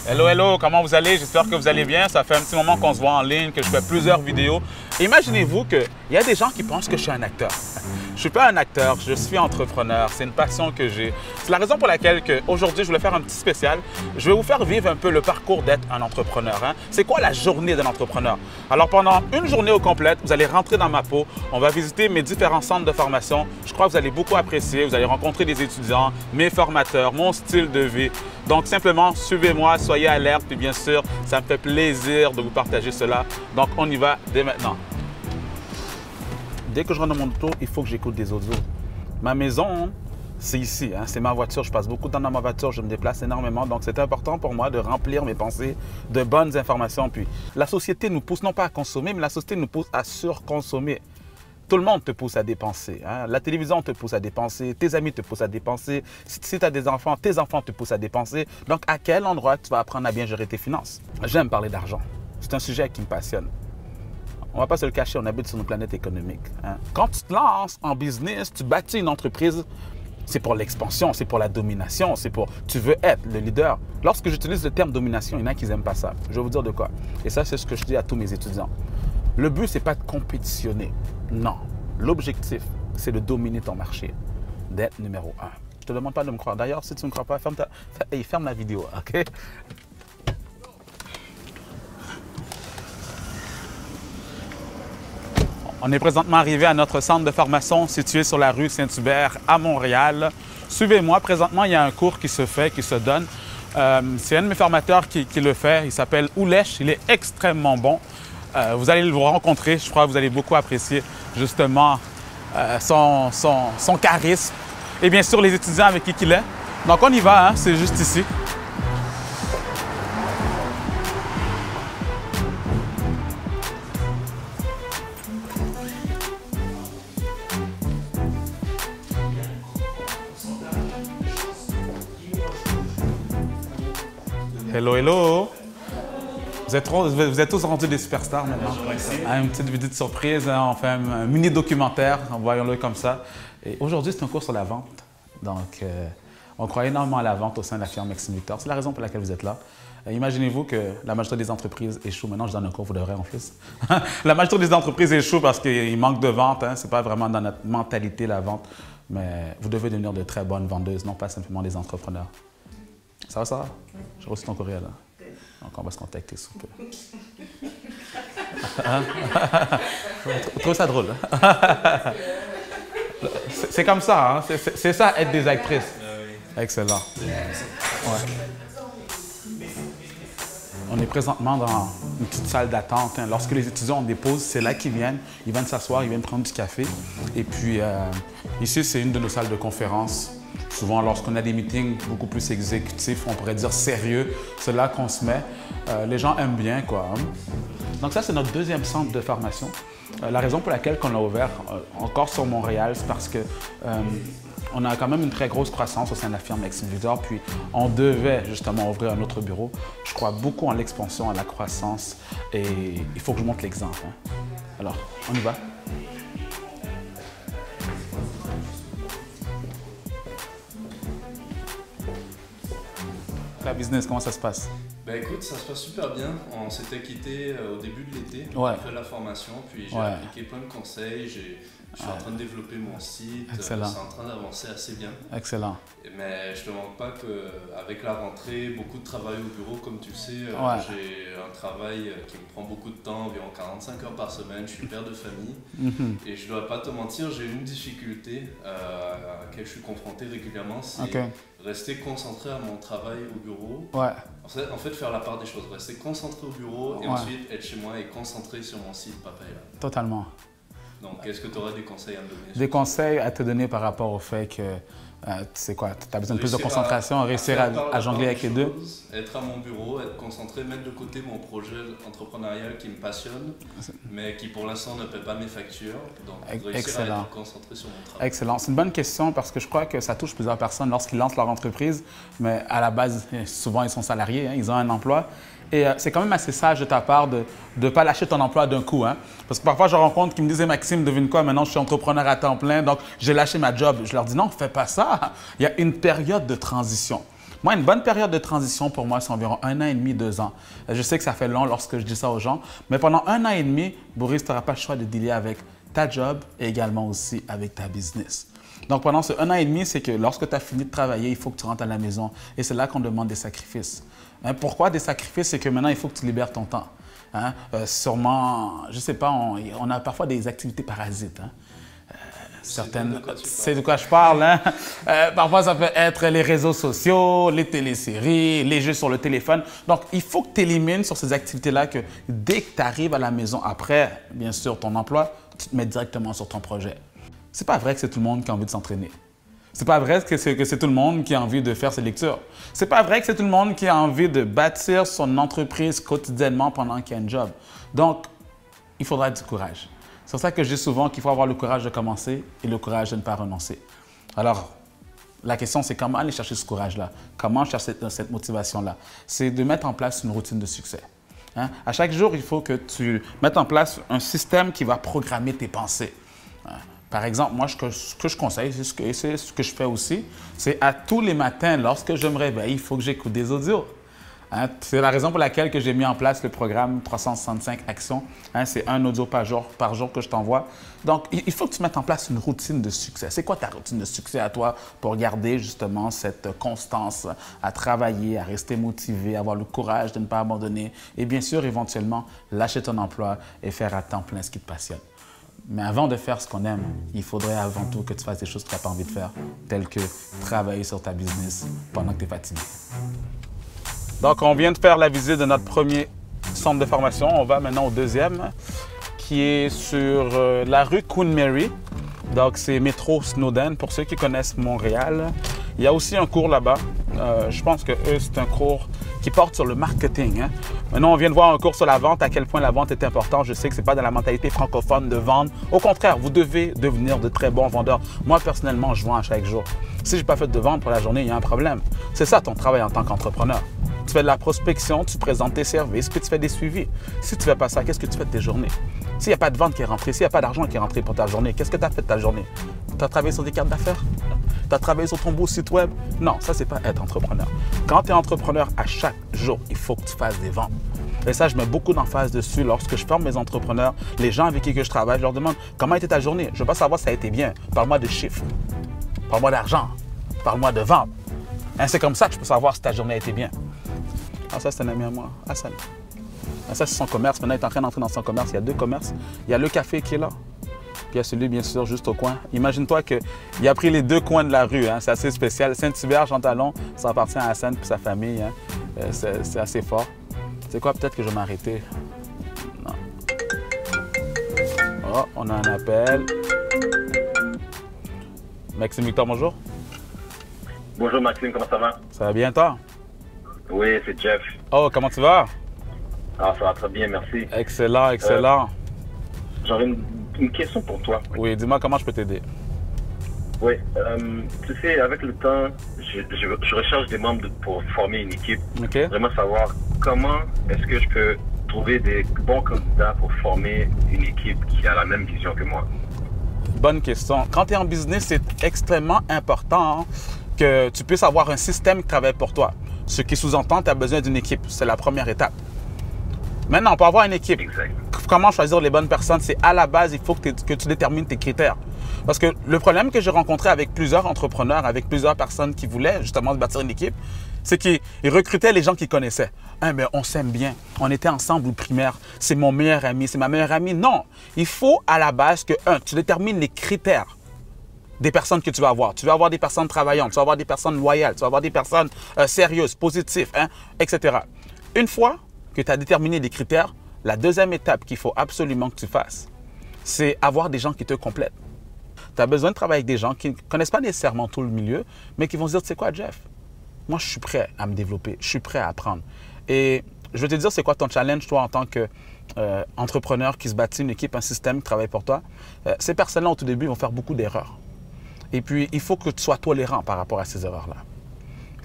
Hello, hello, comment vous allez? J'espère que vous allez bien. Ça fait un petit moment qu'on se voit en ligne, que je fais plusieurs vidéos. Imaginez-vous qu'il y a des gens qui pensent que je suis un acteur. Je ne suis pas un acteur, je suis entrepreneur. C'est une passion que j'ai. C'est la raison pour laquelle aujourd'hui, je voulais faire un petit spécial. Je vais vous faire vivre un peu le parcours d'être un entrepreneur. C'est quoi la journée d'un entrepreneur? Alors, pendant une journée au complète, vous allez rentrer dans ma peau. On va visiter mes différents centres de formation. Je crois que vous allez beaucoup apprécier. Vous allez rencontrer des étudiants, mes formateurs, mon style de vie. Donc, simplement, suivez-moi, soyez alerte. Puis bien sûr, ça me fait plaisir de vous partager cela. Donc, on y va dès maintenant. Dès que je rentre dans mon auto, il faut que j'écoute des audios. Ma maison, c'est ici, c'est ma voiture. Je passe beaucoup de temps dans ma voiture, je me déplace énormément. Donc, c'est important pour moi de remplir mes pensées de bonnes informations. Puis, la société nous pousse non pas à consommer, mais la société nous pousse à surconsommer. Tout le monde te pousse à dépenser. La télévision te pousse à dépenser, tes amis te poussent à dépenser. Si tu as des enfants, tes enfants te poussent à dépenser. Donc, à quel endroit tu vas apprendre à bien gérer tes finances? J'aime parler d'argent. C'est un sujet qui me passionne. On ne va pas se le cacher, on habite sur une planète économique. Quand tu te lances en business, tu bâtis une entreprise, c'est pour l'expansion, c'est pour la domination, c'est pour... Tu veux être le leader. Lorsque j'utilise le terme domination, il y en a qui n'aiment pas ça. Je vais vous dire de quoi. Et ça, c'est ce que je dis à tous mes étudiants. Le but, ce n'est pas de compétitionner. Non. L'objectif, c'est de dominer ton marché, d'être numéro 1. Je ne te demande pas de me croire. D'ailleurs, si tu ne me crois pas, ferme la vidéo, OK? On est présentement arrivé à notre centre de formation situé sur la rue Saint-Hubert à Montréal. Suivez-moi. Présentement, il y a un cours qui se fait, qui se donne. C'est un de mes formateurs qui le fait. Il s'appelle Oulèche. Il est extrêmement bon. Vous allez le rencontrer. Je crois que vous allez beaucoup apprécier justement son charisme et bien sûr les étudiants avec qui il est. Donc, on y va. C'est juste ici. Hello, hello! Vous êtes tous rendus des superstars maintenant. Une petite vidéo de surprise, on fait un mini documentaire, voyons-le comme ça. Et aujourd'hui, c'est un cours sur la vente. Donc, on croit énormément à la vente au sein de la firme Maxime Victor. C'est la raison pour laquelle vous êtes là. Imaginez-vous que la majorité des entreprises échouent. Maintenant, je donne un cours, vous devrez en plus. La majorité des entreprises échouent parce qu'il manque de vente. Ce n'est pas vraiment dans notre mentalité, la vente. Mais vous devez devenir de très bonnes vendeuses, non pas simplement des entrepreneurs. Ça va, Sarah? J'ai reçu ton courriel. Donc, on va se contacter sous peu. Tu trouves ça drôle? C'est comme ça, c'est ça, être des actrices. Excellent. Ouais. On est présentement dans une petite salle d'attente. Lorsque les étudiants ont des pauses, c'est là qu'ils viennent. Ils viennent s'asseoir, ils viennent prendre du café. Et puis, ici, c'est une de nos salles de conférence. Souvent, lorsqu'on a des meetings beaucoup plus exécutifs, on pourrait dire sérieux, c'est là qu'on se met. Les gens aiment bien, quoi. Donc ça, c'est notre deuxième centre de formation. La raison pour laquelle on l'a ouvert encore sur Montréal, c'est parce que on a quand même une très grosse croissance au sein de la firme Maxime Victor, puis on devait justement ouvrir un autre bureau. Je crois beaucoup en l'expansion, à la croissance, et il faut que je montre l'exemple. Alors, on y va. La business, comment ça se passe? Ben écoute, ça se passe super bien. On s'était quitté au début de l'été, Ouais. après la formation, puis j'ai appliqué plein de conseils. Je suis en train de développer mon site, c'est en train d'avancer assez bien. Excellent. Mais je ne te manque pas qu'avec la rentrée, beaucoup de travail au bureau, comme tu le sais, j'ai un travail qui me prend beaucoup de temps, environ 45 heures par semaine, je suis père de famille. Et je ne dois pas te mentir, j'ai une difficulté à laquelle je suis confronté régulièrement, c'est rester concentré à mon travail au bureau. En fait, faire la part des choses, rester concentré au bureau et ensuite être chez moi et concentré sur mon site Papaya. Totalement. Donc, est-ce que tu auras des conseils à me donner? Des conseils à te donner par rapport au fait que, tu sais quoi, tu as besoin de plus de concentration, réussir à jongler avec les deux? Être à mon bureau, être concentré, mettre de côté mon projet entrepreneurial qui me passionne, mais qui pour l'instant ne paie pas mes factures. Donc, réussir à être concentré sur mon travail. Excellent. C'est une bonne question parce que je crois que ça touche plusieurs personnes lorsqu'ils lancent leur entreprise, mais à la base, souvent, ils sont salariés, ils ont un emploi. Et c'est quand même assez sage de ta part de ne pas lâcher ton emploi d'un coup. Parce que parfois, je rencontre qui me disaient « Maxime, devine quoi, maintenant je suis entrepreneur à temps plein, donc j'ai lâché ma job. » Je leur dis « Non, fais pas ça. Il y a une période de transition. Moi, une bonne période de transition pour moi, c'est environ 1 an et demi, 2 ans. Je sais que ça fait long lorsque je dis ça aux gens, mais pendant 1 an et demi, Boris, tu n'auras pas le choix de dealer avec ta job et également aussi avec ta business. Donc, pendant ce 1 an et demi, c'est que lorsque tu as fini de travailler, il faut que tu rentres à la maison et c'est là qu'on demande des sacrifices. Hein, pourquoi des sacrifices? C'est que maintenant, il faut que tu libères ton temps. Hein? Sûrement, je ne sais pas, on a parfois des activités parasites. Hein? Certaines, c'est de quoi je parle. Hein? Parfois, ça peut être les réseaux sociaux, les téléséries, les jeux sur le téléphone. Donc, il faut que tu élimines sur ces activités-là que dès que tu arrives à la maison, après, bien sûr, ton emploi, tu te mets directement sur ton projet. C'est pas vrai que c'est tout le monde qui a envie de s'entraîner. C'est pas vrai que c'est tout le monde qui a envie de faire ses lectures. C'est pas vrai que c'est tout le monde qui a envie de bâtir son entreprise quotidiennement pendant qu'il y a un job. Donc, il faudra du courage. C'est pour ça que je dis souvent qu'il faut avoir le courage de commencer et le courage de ne pas renoncer. Alors, la question, c'est comment aller chercher ce courage-là? Comment chercher cette motivation-là? C'est de mettre en place une routine de succès. Hein? À chaque jour, il faut que tu mettes en place un système qui va programmer tes pensées. Hein? Par exemple, moi, ce que je conseille, c'est ce que je fais aussi, c'est à tous les matins, lorsque je me réveille, il faut que j'écoute des audios. Hein, c'est la raison pour laquelle j'ai mis en place le programme 365 Actions. Hein, c'est un audio par jour que je t'envoie. Donc, il faut que tu mettes en place une routine de succès. C'est quoi ta routine de succès à toi pour garder justement cette constance à travailler, à rester motivé, avoir le courage de ne pas abandonner et bien sûr, éventuellement, lâcher ton emploi et faire à temps plein ce qui te passionne. Mais avant de faire ce qu'on aime, il faudrait avant tout que tu fasses des choses que tu n'as pas envie de faire, telles que travailler sur ta business pendant que tu es fatigué. Donc, on vient de faire la visite de notre premier centre de formation. On va maintenant au deuxième, qui est sur la rue Queen Mary. Donc, c'est métro Snowden, pour ceux qui connaissent Montréal. Il y a aussi un cours là-bas. Je pense que eux, c'est un cours qui porte sur le marketing. Hein. Maintenant, on vient de voir un cours sur la vente, à quel point la vente est importante. Je sais que ce n'est pas dans la mentalité francophone de vendre. Au contraire, vous devez devenir de très bons vendeurs. Moi, personnellement, je vends à chaque jour. Si je n'ai pas fait de vente pour la journée, il y a un problème. C'est ça ton travail en tant qu'entrepreneur. Tu fais de la prospection, tu présentes tes services, puis tu fais des suivis. Si tu ne fais pas ça, qu'est-ce que tu fais de tes journées? S'il n'y a pas de vente qui est rentrée, s'il n'y a pas d'argent qui est rentré pour ta journée, qu'est-ce que tu as fait de ta journée? Tu as travaillé sur des cartes d'affaires? Tu as travaillé sur ton beau site web? Non, ça, c'est pas être entrepreneur. Quand tu es entrepreneur, à chaque jour, il faut que tu fasses des ventes. Et ça, je mets beaucoup d'emphase dessus. Lorsque je forme mes entrepreneurs, les gens avec qui je travaille, je leur demande comment était ta journée? Je veux pas savoir si ça a été bien. Parle-moi de chiffres. Parle-moi d'argent. Parle-moi de vente. Hein, c'est comme ça que je peux savoir si ta journée a été bien. Ah, ça, c'est un ami à moi. Hassan. Ah, ça, c'est son commerce. Maintenant, il est en train d'entrer dans son commerce. Il y a 2 commerces. Il y a le café qui est là. Puis il y a celui, bien sûr, juste au coin. Imagine-toi qu'il a pris les 2 coins de la rue. Hein. C'est assez spécial. Saint-Hubert, Jean Talon, ça appartient à Hassan et sa famille. Hein. C'est assez fort. C'est quoi? Peut-être que je vais m'arrêter. Non. Oh, on a un appel. Maxime Victor, bonjour. Bonjour Maxime, comment ça va? Ça va bien, toi? Oui, c'est Jeff. Oh, comment tu vas? Ah, ça va très bien, merci. Excellent, excellent. J'aurais une question pour toi. Oui, dis-moi comment je peux t'aider. Oui, tu sais, avec le temps, je recherche des membres pour former une équipe. OK. J'aimerais savoir comment est-ce que je peux trouver des bons candidats pour former une équipe qui a la même vision que moi. Bonne question. Quand tu es en business, c'est extrêmement important que tu puisses avoir un système qui travaille pour toi. Ce qui sous-entend que tu as besoin d'une équipe. C'est la première étape. Maintenant, pour avoir une équipe, exact. Comment choisir les bonnes personnes? C'est à la base, il faut que tu détermines tes critères. Parce que le problème que j'ai rencontré avec plusieurs entrepreneurs, avec plusieurs personnes qui voulaient justement bâtir une équipe, c'est qu'ils recrutaient les gens qu'ils connaissaient. Hein, mais on s'aime bien, on était ensemble au primaire, c'est mon meilleur ami, c'est ma meilleure amie. Non, il faut à la base que, tu détermines les critères des personnes que tu vas avoir. Tu vas avoir des personnes travaillantes, tu vas avoir des personnes loyales, tu vas avoir des personnes sérieuses, positives, hein, etc. Une fois que tu as déterminé les critères, la deuxième étape qu'il faut absolument que tu fasses, c'est avoir des gens qui te complètent. Tu as besoin de travailler avec des gens qui ne connaissent pas nécessairement tout le milieu, mais qui vont se dire, tu sais quoi, Jeff? Moi, je suis prêt à me développer, je suis prêt à apprendre. Et je vais te dire, c'est quoi ton challenge, toi, en tant qu'entrepreneur qui se bâtit une équipe, un système qui travaille pour toi? Ces personnes-là, au tout début, vont faire beaucoup d'erreurs. Et puis, il faut que tu sois tolérant par rapport à ces erreurs-là.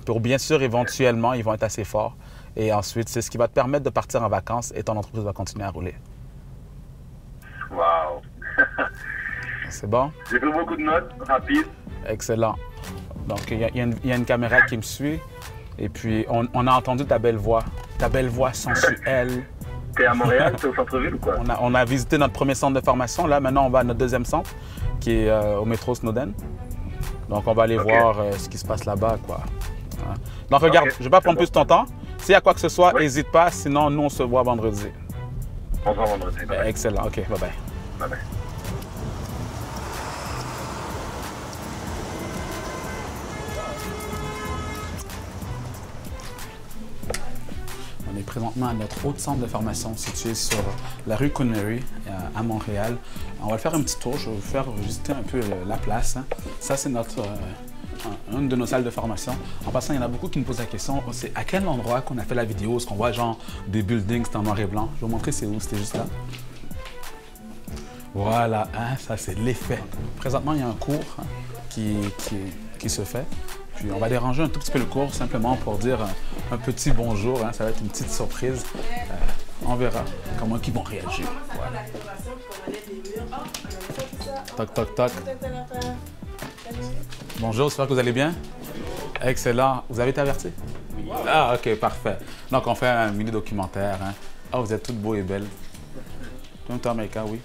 Pour bien sûr, éventuellement, ils vont être assez forts. Et ensuite, c'est ce qui va te permettre de partir en vacances et ton entreprise va continuer à rouler. Wow! C'est bon? J'ai pris beaucoup de notes, rapides. Excellent. Donc, il y a une caméra qui me suit. Et puis, on a entendu ta belle voix sensuelle. T'es à Montréal, t'es au centre-ville ou quoi? On a visité notre premier centre de formation. Là, maintenant, on va à notre deuxième centre, qui est au métro Snowden. Donc, on va aller voir ce qui se passe là-bas, quoi. Hein. Donc, regarde, je ne vais pas prendre plus ton temps. S'il y a quoi que ce soit, n'hésite pas. Sinon, nous, on se voit vendredi. On se voit vendredi. Bye. Excellent. OK, bye-bye. Bye-bye. On est présentement à notre autre centre de formation situé sur la rue Queen Mary à Montréal. On va faire un petit tour. Je vais vous faire visiter un peu la place. Hein. Ça, c'est une de nos salles de formation. En passant, il y en a beaucoup qui nous posent la question, c'est à quel endroit qu'on a fait la vidéo? Est-ce qu'on voit genre des buildings, c'est en noir et blanc? Je vais vous montrer c'est où, c'était juste là. Voilà, hein, ça c'est l'effet. Présentement, il y a un cours hein, qui se fait. Puis on va déranger un tout petit peu le cours simplement pour dire un petit bonjour. Hein, ça va être une petite surprise. On verra comment ils vont réagir. Voilà. Toc, toc, toc. Bonjour, j'espère que vous allez bien. Excellent. Vous avez été averti? Oui. Ah, OK, parfait. Donc, on fait un mini documentaire. Hein. Ah, vous êtes toutes beaux et belles. Tout le temps, Maïka, oui.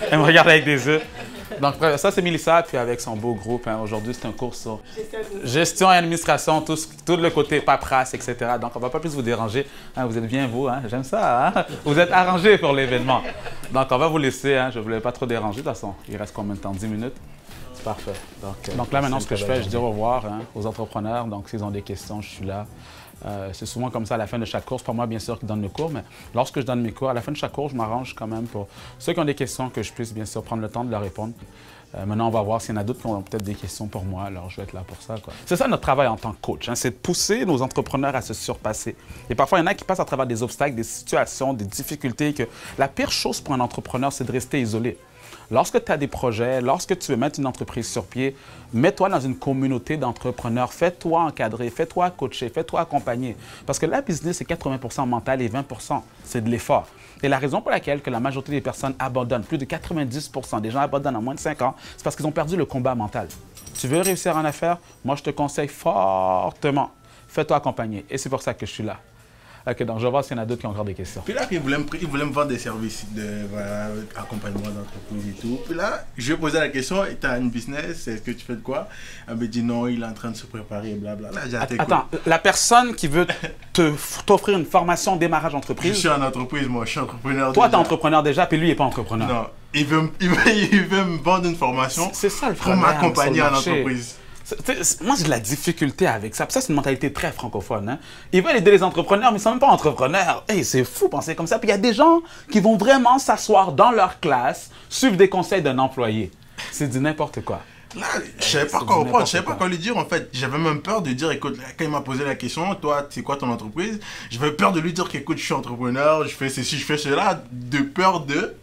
Elle me regarde avec des yeux. Donc, ça, c'est Mélissa, puis avec son beau groupe. Hein. Aujourd'hui, c'est un cours sur gestion et administration, tout le côté paperasse, etc. Donc, on ne va pas plus vous déranger. Hein, vous êtes bien, vous. Hein. J'aime ça. Hein. Vous êtes arrangés pour l'événement. Donc, on va vous laisser. Hein. Je ne voulais pas trop déranger. De toute façon, il reste combien de temps? 10 minutes? C'est parfait. Donc là, maintenant, ce que je fais, je dis au revoir hein, aux entrepreneurs. Donc, s'ils ont des questions, je suis là. C'est souvent comme ça à la fin de chaque cours. C'est pas moi, bien sûr, qui donne le cours, mais lorsque je donne mes cours, à la fin de chaque cours, je m'arrange quand même pour ceux qui ont des questions, que je puisse, bien sûr, prendre le temps de leur répondre. Maintenant, on va voir s'il y en a d'autres qui ont peut-être des questions pour moi. Alors, je vais être là pour ça. C'est ça notre travail en tant que coach. Hein, c'est de pousser nos entrepreneurs à se surpasser. Et parfois, il y en a qui passent à travers des obstacles, des situations, des difficultés. Que la pire chose pour un entrepreneur, c'est de rester isolé. Lorsque tu as des projets, lorsque tu veux mettre une entreprise sur pied, mets-toi dans une communauté d'entrepreneurs. Fais-toi encadrer, fais-toi coacher, fais-toi accompagner. Parce que la business, c'est 80% mental et 20%, c'est de l'effort. Et la raison pour laquelle que la majorité des personnes abandonnent, plus de 90% des gens abandonnent en moins de 5 ans, c'est parce qu'ils ont perdu le combat mental. Tu veux réussir en affaires? Moi, je te conseille fortement, fais-toi accompagner. Et c'est pour ça que je suis là. OK, donc je vais voir s'il y en a d'autres qui ont encore des questions. Puis là, ils voulaient me vendre des services de accompagnement d'entreprise et tout. Puis là, je lui ai posé la question, tu as une business, est-ce que tu fais de quoi? Elle me dit non, il est en train de se préparer et blablabla. Attends, la personne qui veut t'offrir une formation démarrage entreprise... Je suis en entreprise, moi, je suis entrepreneur. Toi, tu es entrepreneur déjà, puis lui, il n'est pas entrepreneur. Non, il veut me vendre une formation pour m'accompagner en entreprise. Moi, j'ai de la difficulté avec ça. Puis ça, c'est une mentalité très francophone. Hein? Ils veulent aider les entrepreneurs, mais ils ne sont même pas entrepreneurs. Hey, c'est fou penser comme ça. Puis il y a des gens qui vont vraiment s'asseoir dans leur classe, suivre des conseils d'un employé. C'est du n'importe quoi. Là, je ne savais pas quoi reprendre, je ne savais pas quoi lui dire en fait. J'avais même peur de dire, écoute, quand il m'a posé la question, toi, c'est quoi ton entreprise? J'avais peur de lui dire qu'écoute, je suis entrepreneur, je fais ceci, je fais cela, de peur de...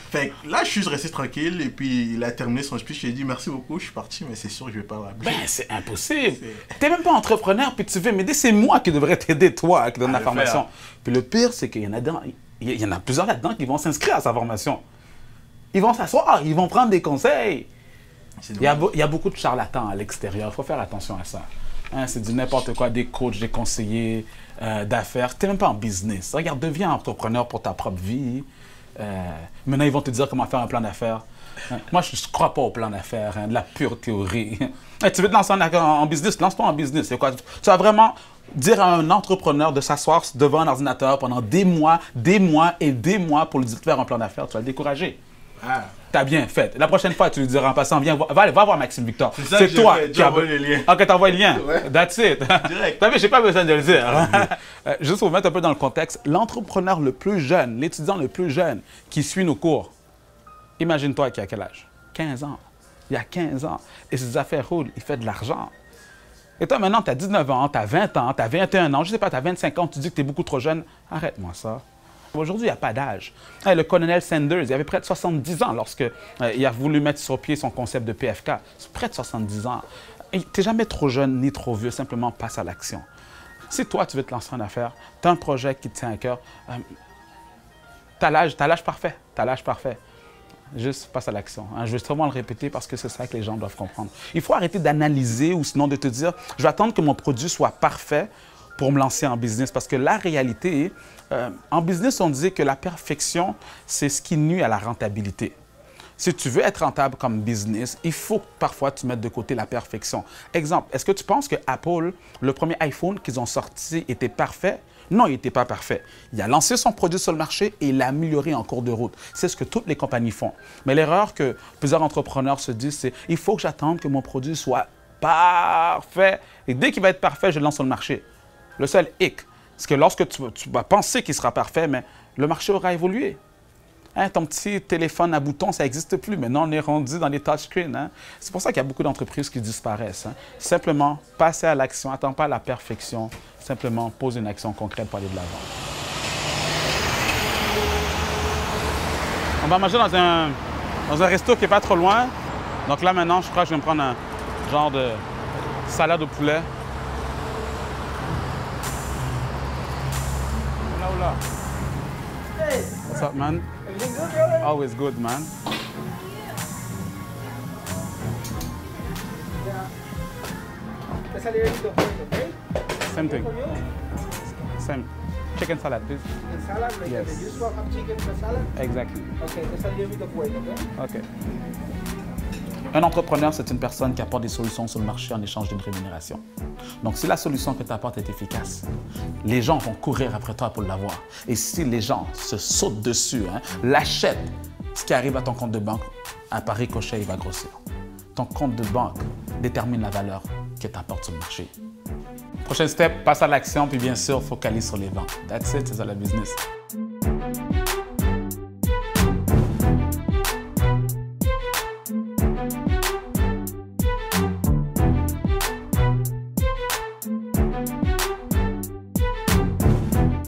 Fait que là, je suis resté tranquille et puis il a terminé son speech. Je lui ai dit merci beaucoup, je suis parti, mais c'est sûr que je vais pas rappeler. Ben, c'est impossible. T'es même pas entrepreneur puis tu veux m'aider. C'est moi qui devrais t'aider, toi, qui donne la formation. Puis le pire, c'est qu'il y en a plusieurs là-dedans qui vont s'inscrire à sa formation. Ils vont s'asseoir, ils vont prendre des conseils. Il y a beaucoup de charlatans à l'extérieur. Il faut faire attention à ça. Hein, c'est du n'importe quoi, des coachs, des conseillers d'affaires. T'es même pas en business. Regarde, deviens entrepreneur pour ta propre vie. Maintenant, ils vont te dire comment faire un plan d'affaires. Moi, je ne crois pas au plan d'affaires, hein, de la pure théorie. Tu veux te lancer en business, lance-toi en business. C'est quoi? Tu vas vraiment dire à un entrepreneur de s'asseoir devant un ordinateur pendant des mois et des mois pour lui dire de faire un plan d'affaires. Tu vas le décourager. Ah. Tu as bien fait. La prochaine fois, tu lui diras en passant, viens, va voir Maxime Victor. C'est toi qui as envoyé le lien. Ok, t'envoies le lien. Ouais. That's it. Direct. T'as vu, j'ai pas besoin de le dire. Juste pour vous mettre un peu dans le contexte, l'entrepreneur le plus jeune, l'étudiant le plus jeune qui suit nos cours, imagine-toi qu'il a quel âge? 15 ans. Il a 15 ans. Et ses affaires roulent, il fait de l'argent. Et toi, maintenant, tu as 19 ans, tu as 20 ans, tu as 21 ans, je sais pas, tu as 25 ans, tu dis que tu es beaucoup trop jeune. Arrête-moi ça. Aujourd'hui, il n'y a pas d'âge. Le colonel Sanders, il avait près de 70 ans lorsque il a voulu mettre sur pied son concept de PFK. C'est près de 70 ans. Tu n'es jamais trop jeune ni trop vieux, simplement passe à l'action. Si toi, tu veux te lancer en affaires, tu as un projet qui te tient à cœur, tu as l'âge parfait. Tu as l'âge parfait. Juste passe à l'action. Hein. Je vais sûrement le répéter parce que c'est ça que les gens doivent comprendre. Il faut arrêter d'analyser ou sinon de te dire « je vais attendre que mon produit soit parfait pour me lancer en business ». Parce que la réalité, en business, on disait que la perfection, c'est ce qui nuit à la rentabilité. Si tu veux être rentable comme business, il faut que parfois tu mettes de côté la perfection. Exemple, est-ce que tu penses que Apple, le premier iPhone qu'ils ont sorti, était parfait? Non, il n'était pas parfait. Il a lancé son produit sur le marché et il l'a amélioré en cours de route. C'est ce que toutes les compagnies font. Mais l'erreur que plusieurs entrepreneurs se disent, c'est « il faut que j'attende que mon produit soit parfait. Et dès qu'il va être parfait, je le lance sur le marché. » Le seul hic, c'est que lorsque tu vas penser qu'il sera parfait, mais le marché aura évolué. Hein, ton petit téléphone à boutons, ça n'existe plus. Maintenant, on est rendu dans les touchscreens. Hein. C'est pour ça qu'il y a beaucoup d'entreprises qui disparaissent. Hein. Simplement, passer à l'action, attends pas la perfection. Simplement, pose une action concrète pour aller de l'avant. On va manger dans un resto qui n'est pas trop loin. Donc là, maintenant, je crois que je vais me prendre un genre de salade au poulet. Oula, oula. Hey! What's up, man? Everything good, brother? Always good, man. Yeah. That's a little bit of it, okay? Same thing. For you? Same. Chicken salad, please. Chicken salad, like Yes. the usual have chicken for salad? Exactly. Okay, that's a little bit of weight, okay? OK. Un entrepreneur, c'est une personne qui apporte des solutions sur le marché en échange d'une rémunération. Donc, si la solution que tu apportes est efficace, les gens vont courir après toi pour l'avoir. Et si les gens se sautent dessus, hein, l'achètent, ce qui arrive à ton compte de banque, à par ricochet, il va grossir. Ton compte de banque détermine la valeur que tu apportes sur le marché. Prochain step, passe à l'action, puis bien sûr, focalise sur les ventes. That's it, c'est ça la business.